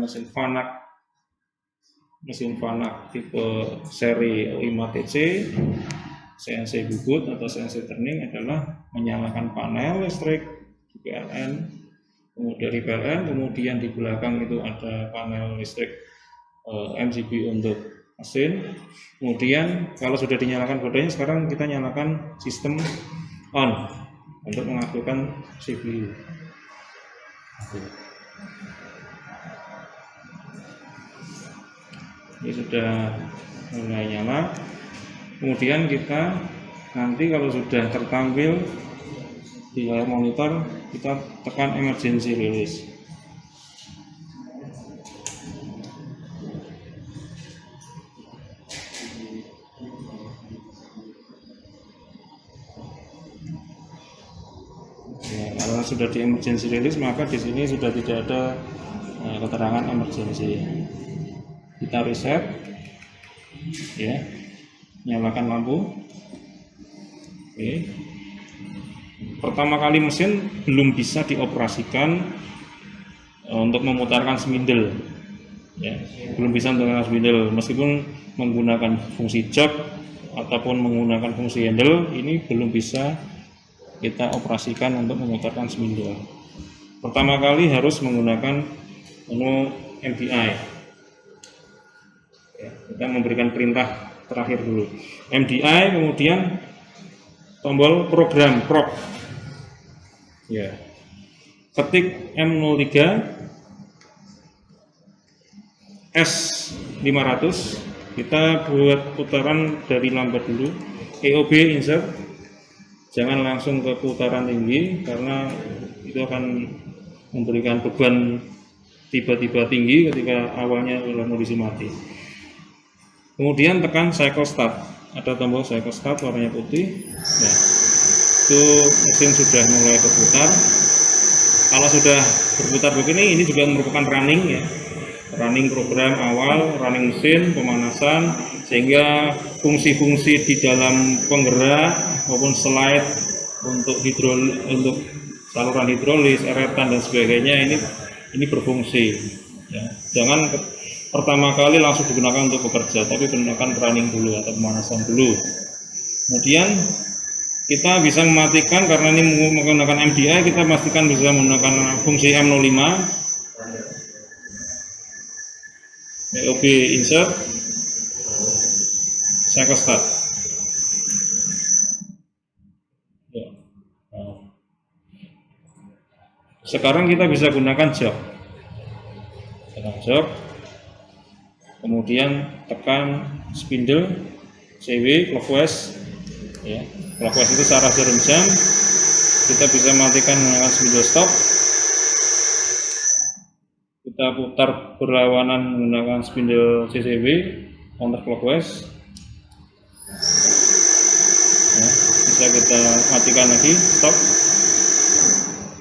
mesin Vanak tipe seri 5TC CNC bubut atau CNC turning adalah menyalakan panel listrik di PLN, kemudian dari PLN, kemudian di belakang itu ada panel listrik MCB untuk mesin. Kemudian kalau sudah dinyalakan kodenya, sekarang kita nyalakan sistem on untuk mengaktifkan CPU. Ini sudah mulai nyala. Kemudian kita nanti kalau sudah tertampil di layar monitor, kita tekan emergency release. Ya, kalau sudah di emergency release, maka di sini sudah tidak ada keterangan emergency. Kita reset, ya, nyalakan lampu. Oke. Pertama kali mesin belum bisa dioperasikan untuk memutarkan spindle, ya, belum bisa memutarkan spindle meskipun menggunakan fungsi jog ataupun menggunakan fungsi handle, ini belum bisa kita operasikan untuk memutarkan spindle. Pertama kali harus menggunakan menu MDI. Kita memberikan perintah terakhir dulu MDI, kemudian tombol program prop, ya, ketik M03 S500, kita buat putaran dari lambat dulu, EOB insert, jangan langsung ke putaran tinggi karena itu akan memberikan beban tiba-tiba tinggi ketika awalnya dalam kondisi mati. Kemudian tekan cycle start, ada tombol cycle start warnanya putih. Nah, itu mesin sudah mulai berputar. Kalau sudah berputar begini, ini juga merupakan running, ya, running program awal, running mesin, pemanasan, sehingga fungsi-fungsi di dalam penggerak maupun slide untuk saluran hidrolis, eretan dan sebagainya ini berfungsi. Ya, jangan pertama kali langsung digunakan untuk bekerja, tapi gunakan running dulu atau pemanasan dulu. Kemudian kita bisa mematikan, karena ini menggunakan MDI, kita pastikan bisa menggunakan fungsi M05, EOB insert, cycle start. Ya. Sekarang kita bisa gunakan jog. Kemudian tekan spindle CW clockwise, ya, clockwise itu searah jarum jam. Kita bisa matikan menggunakan spindle stop. Kita putar berlawanan menggunakan spindle CCW counter clockwise, ya, bisa kita matikan lagi, stop,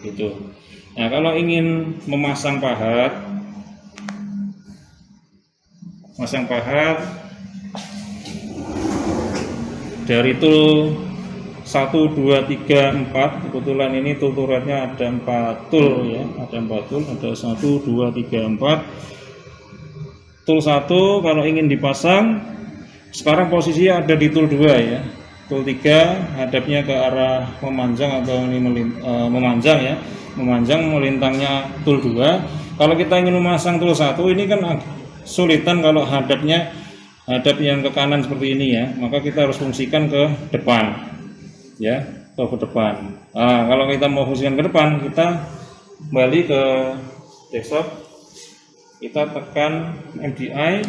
gitu. Nah, kalau ingin memasang pahat dari tool 1, 2, 3, 4, kebetulan ini tool turretnya ada 4 tool, ya, ada 1, 2, 3, 4. Tool 1 kalau ingin dipasang, sekarang posisinya ada di tool 2, ya. Tool 3 hadapnya ke arah memanjang atau ini memanjang, ya, memanjang melintangnya tool 2. Kalau kita ingin memasang tool 1, ini kan sulitan kalau hadap yang ke kanan seperti ini, ya, maka kita harus fungsikan ke depan, ya, ke depan. Nah, kalau kita mau fungsikan ke depan, kita kembali ke desktop, kita tekan MDI,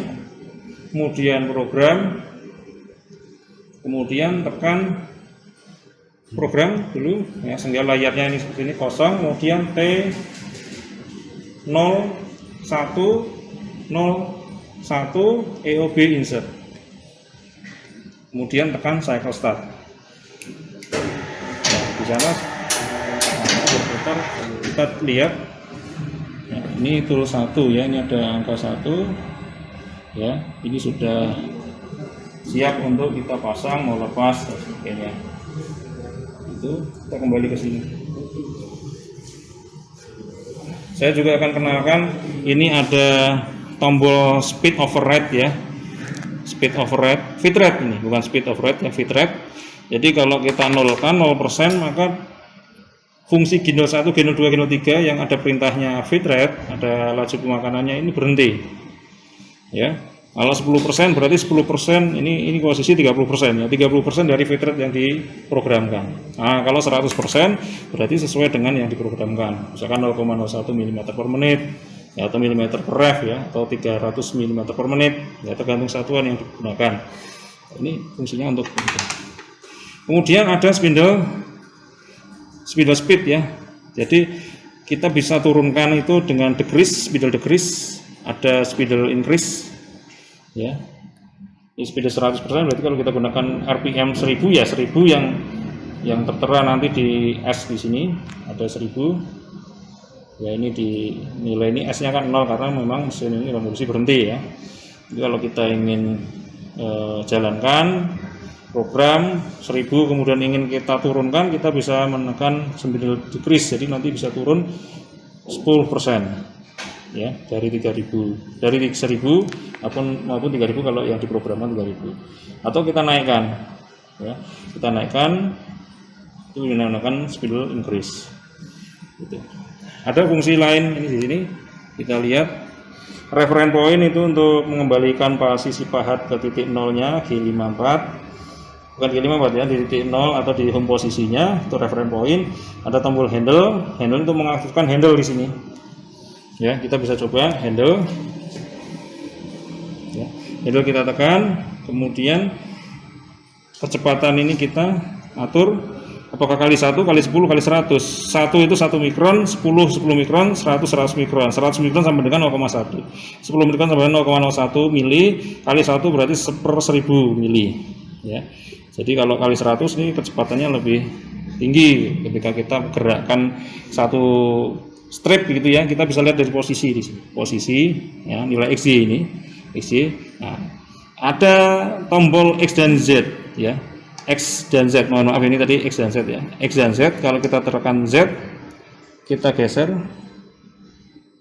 kemudian program, kemudian tekan program dulu, ya, sehingga layarnya ini seperti ini kosong, kemudian T0101 EOB insert, kemudian tekan cycle start. Nah, di sana berputar, kita lihat, nah, ini tool 1, ya, ini ada angka 1, ya, ini sudah siap untuk kita pasang, mau lepas dan sebagainya. Itu kita kembali ke sini. Saya juga akan kenalkan, ini ada tombol speed override ya, speed override, feed rate ini, bukan speed override ya, feed rate. Jadi kalau kita nolkan 0%, maka fungsi Gen 1, Gen 2, Gen 3 yang ada perintahnya feed rate, ada laju pemakanannya, ini berhenti ya. Kalau 10% berarti 10%, ini posisi 30% ya, 30% dari feed rate yang diprogramkan. Nah, kalau 100% berarti sesuai dengan yang diprogramkan, misalkan 0,01 mm per menit ya, atau mm per ref ya, atau 300 mm per menit ya, tergantung satuan yang digunakan. Ini fungsinya untuk itu. Kemudian ada spindle speed ya, jadi kita bisa turunkan itu dengan decrease, spindle decrease, ada spindle increase ya. Ini spindle 100%, berarti kalau kita gunakan RPM 1000 ya 1000 yang tertera nanti di S di sini ada 1000 ya. Ini di nilai ini S nya kan 0 karena memang mesin ini revolusi berhenti ya. Jadi kalau kita ingin jalankan program 1000 kemudian ingin kita turunkan, kita bisa menekan spindle decrease, jadi nanti bisa turun 10% ya, dari 3000, dari 1000 maupun 3000 kalau yang diprogramkan 3000. Atau kita naikkan ya, kita naikkan itu dinamakan spindle increase gitu. Ada fungsi lain ini di sini, kita lihat reference point itu untuk mengembalikan posisi pahat ke titik nolnya G54, bukan G54 ya, di titik 0 atau di home posisinya itu reference point. Ada tombol handle untuk mengaktifkan handle di sini ya. Kita bisa coba handle ya. Handle kita tekan, kemudian kecepatan ini kita atur apakah kali 1, kali 10, kali 100. 1 itu 1 mikron, 10 mikron, 100 mikron. 100 mikron sampai dengan 0,1. 10 mikron sampai dengan 0,01 mili, kali 1 berarti per 1000 mili ya. Jadi kalau kali 100 ini kecepatannya lebih tinggi ketika kita gerakkan satu strip gitu ya. Kita bisa lihat dari posisi di sini. Posisi ya, nilai XY ini, XY. Nah, ada tombol X dan Z ya. X dan Z, mohon maaf ini tadi X dan Z ya. X dan Z, kalau kita tekan Z, kita geser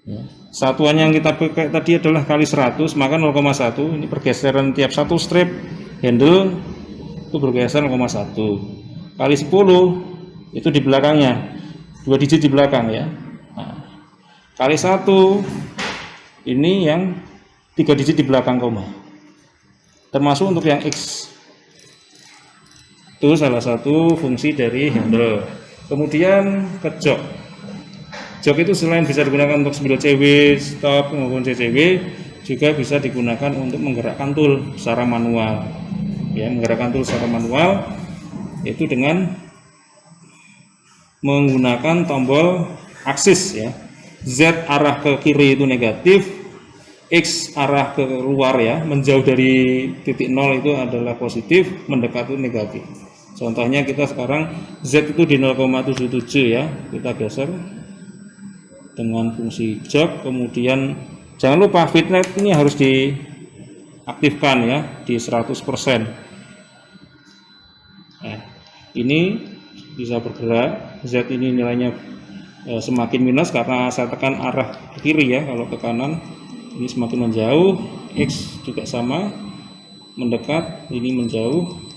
ya. Satuan yang kita pakai tadi adalah kali 100, maka 0,1. Ini pergeseran tiap satu strip handle itu bergeser 0,1. Kali 10 itu di belakangnya, 2 digit di belakang ya. Nah, kali 1 ini yang 3 digit di belakang koma, termasuk untuk yang X. Itu salah satu fungsi dari handle. Kemudian ke jog. Jog itu selain bisa digunakan untuk spindle CW, stop maupun CCW, juga bisa digunakan untuk menggerakkan tool secara manual ya, menggerakkan tool secara manual itu dengan menggunakan tombol aksis ya. Z arah ke kiri itu negatif, X arah ke luar ya, menjauh dari titik 0 itu adalah positif, mendekat itu negatif. Contohnya kita sekarang Z itu di 0,77 ya, kita geser dengan fungsi jog. Kemudian jangan lupa feed rate ini harus diaktifkan ya, di 100%. Nah, ini bisa bergerak. Z ini nilainya semakin minus karena saya tekan arah ke kiri ya. Kalau ke kanan ini semakin menjauh. X juga sama, mendekat, ini menjauh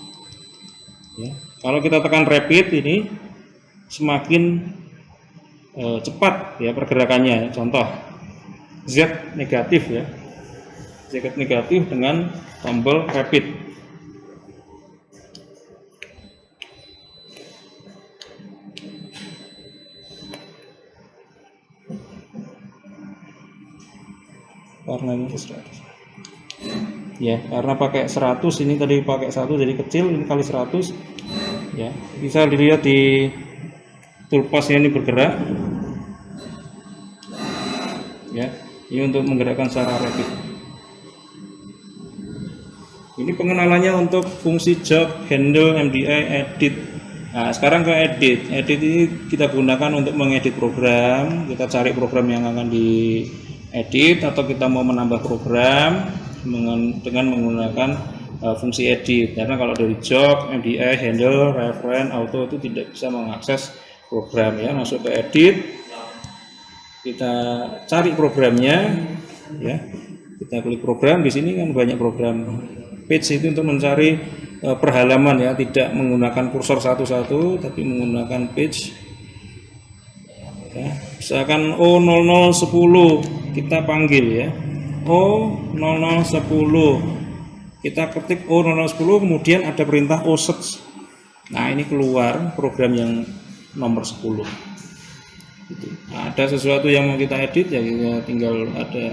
ya. Kalau kita tekan rapid ini semakin cepat ya pergerakannya. Contoh Z negatif ya, Z negatif dengan tombol rapid. Karena ini 100 ya, karena pakai 100 ini tadi pakai 1 jadi kecil, ini kali 100 ya. Bisa dilihat di toolpasnya ini bergerak ya, ini untuk menggerakkan secara rapid. Ini pengenalannya untuk fungsi jog, handle, MDI, edit. Nah, sekarang ke edit. Edit ini kita gunakan untuk mengedit program. Kita cari program yang akan diedit, atau kita mau menambah program dengan menggunakan fungsi edit. Karena kalau dari jog, MDI, handle, reference, auto itu tidak bisa mengakses program ya. Masuk ke edit. kita cari programnya, ya. Kita klik program, di sini kan banyak program. Page itu untuk mencari perhalaman ya, tidak menggunakan kursor satu-satu, tapi menggunakan page. Ya, misalkan O0010 kita panggil ya, O0010 kita ketik O0010, kemudian ada perintah O-search. Nah, ini keluar program yang nomor 10. Nah, ada sesuatu yang mau kita edit ya, kita tinggal ada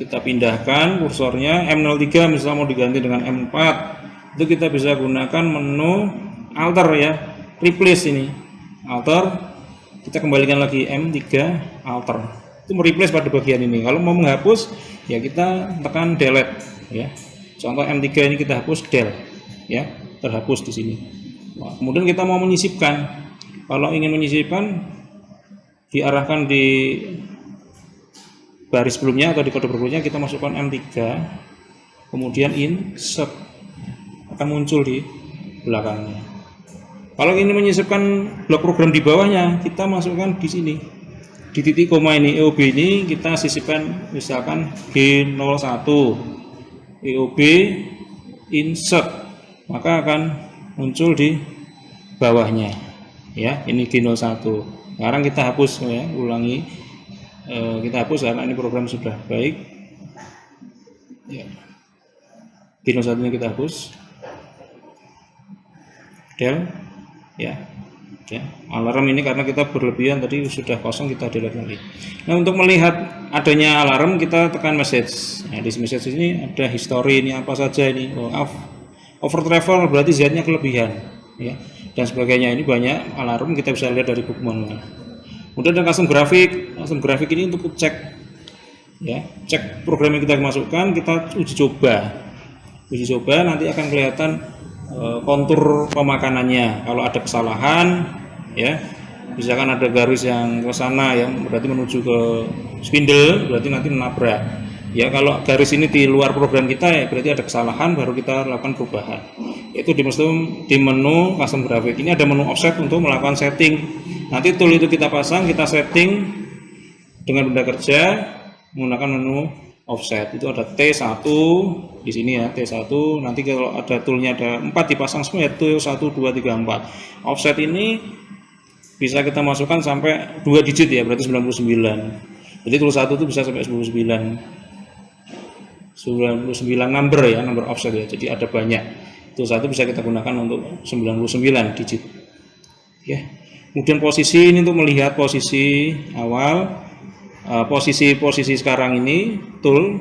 kita pindahkan kursornya. M03 misalnya mau diganti dengan M4, itu kita bisa gunakan menu alter ya, replace ini alter, kita kembalikan lagi M3 alter, itu mereplace pada bagian ini. Kalau mau menghapus ya kita tekan delete ya, contoh M3 ini kita hapus del ya, terhapus di sini. Nah, kemudian kita mau menyisipkan, kalau ingin menyisipkan diarahkan di baris sebelumnya atau di kode berikutnya, kita masukkan M3 kemudian insert, akan muncul di belakangnya. Kalau ingin menyisipkan blok program di bawahnya, kita masukkan di sini di titik koma ini, EOB ini kita sisipkan misalkan G01 EOB insert, maka akan muncul di bawahnya ya, ini G01. Sekarang kita hapus ya, ulangi, kita hapus karena ini program sudah baik ya. G01 nya kita hapus, del ya. Ya, alarm ini karena kita berlebihan tadi sudah kosong, kita delete lagi. Nah, untuk melihat adanya alarm kita tekan message. Nah, di message ini ada history, ini apa saja ini. Over travel berarti Z-nya kelebihan ya, dan sebagainya. Ini banyak alarm, kita bisa lihat dari bookmark. Kemudian ada custom grafik. Custom grafik ini untuk cek ya, cek program yang kita masukkan, kita uji coba. Uji coba nanti akan kelihatan kontur pemakanannya. Kalau ada kesalahan ya, misalkan ada garis yang ke sana ya, berarti menuju ke spindle, berarti nanti menabrak ya. Kalau garis ini di luar program kita ya, berarti ada kesalahan, baru kita lakukan perubahan. Itu di menu custom grafik ini ada menu offset untuk melakukan setting. Nanti tool itu kita pasang, kita setting dengan benda kerja menggunakan menu offset. Itu ada T1 di sini ya, T1. Nanti kalau ada toolnya ada 4 dipasang semua ya, T1 2 3 4. Offset ini bisa kita masukkan sampai 2 digit ya, berarti 99. Jadi tool 1 itu bisa sampai 99 number ya, number offset ya. Jadi ada banyak. Tool 1 bisa kita gunakan untuk 99 digit. Ya. Kemudian posisi ini untuk melihat posisi awal. Posisi sekarang ini tool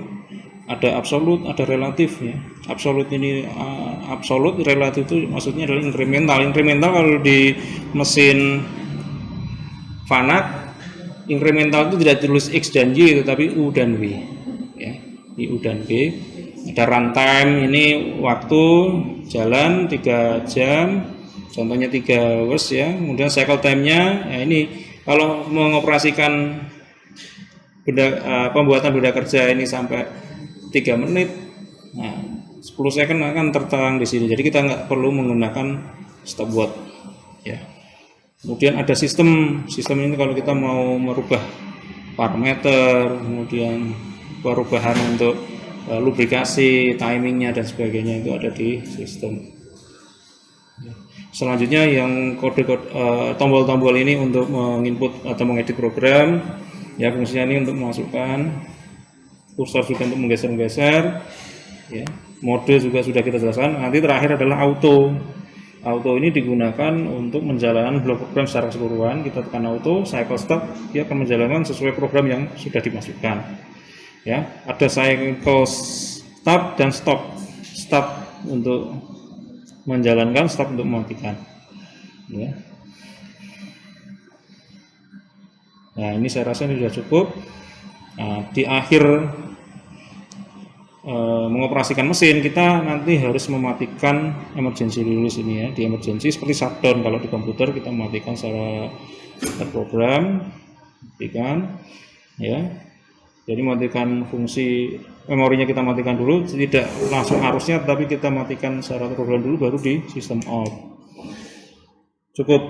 ada absolut, ada relatif ya. Absolut ini absolut, relatif itu maksudnya adalah incremental. Incremental kalau di mesin Fanac, incremental itu tidak tulis X dan Y tetapi U dan W ya. Di U dan W. Ada runtime, ini waktu jalan 3 jam, contohnya 3 hours ya. Kemudian cycle time-nya ya, ini kalau mengoperasikan pembuatan benda kerja ini sampai 3 menit, nah 10 second akan tertang di sini. Jadi kita nggak perlu menggunakan stopwatch ya. Kemudian ada sistem ini kalau kita mau merubah parameter, kemudian perubahan untuk lubrikasi, timingnya dan sebagainya, itu ada di sistem. Selanjutnya yang tombol-tombol ini untuk menginput atau mengedit program ya, fungsinya ini untuk memasukkan, kursor juga untuk menggeser-geser ya. Mode juga sudah kita jelaskan. Nanti terakhir adalah auto. Auto ini digunakan untuk menjalankan blok program secara keseluruhan. Kita tekan auto, cycle stop, dia akan menjalankan sesuai program yang sudah dimasukkan ya. Ada cycle stop dan stop. Stop untuk menjalankan, stop untuk mematikan ya. Nah, ini saya rasa ini sudah cukup. Nah, di akhir mengoperasikan mesin, kita nanti harus mematikan emergency release ini ya. Di emergency seperti shutdown, kalau di komputer kita mematikan secara terprogram, matikan ya. Jadi matikan fungsi memorinya, kita matikan dulu, tidak langsung arusnya, tapi kita matikan secara terprogram dulu, baru di sistem out. Cukup.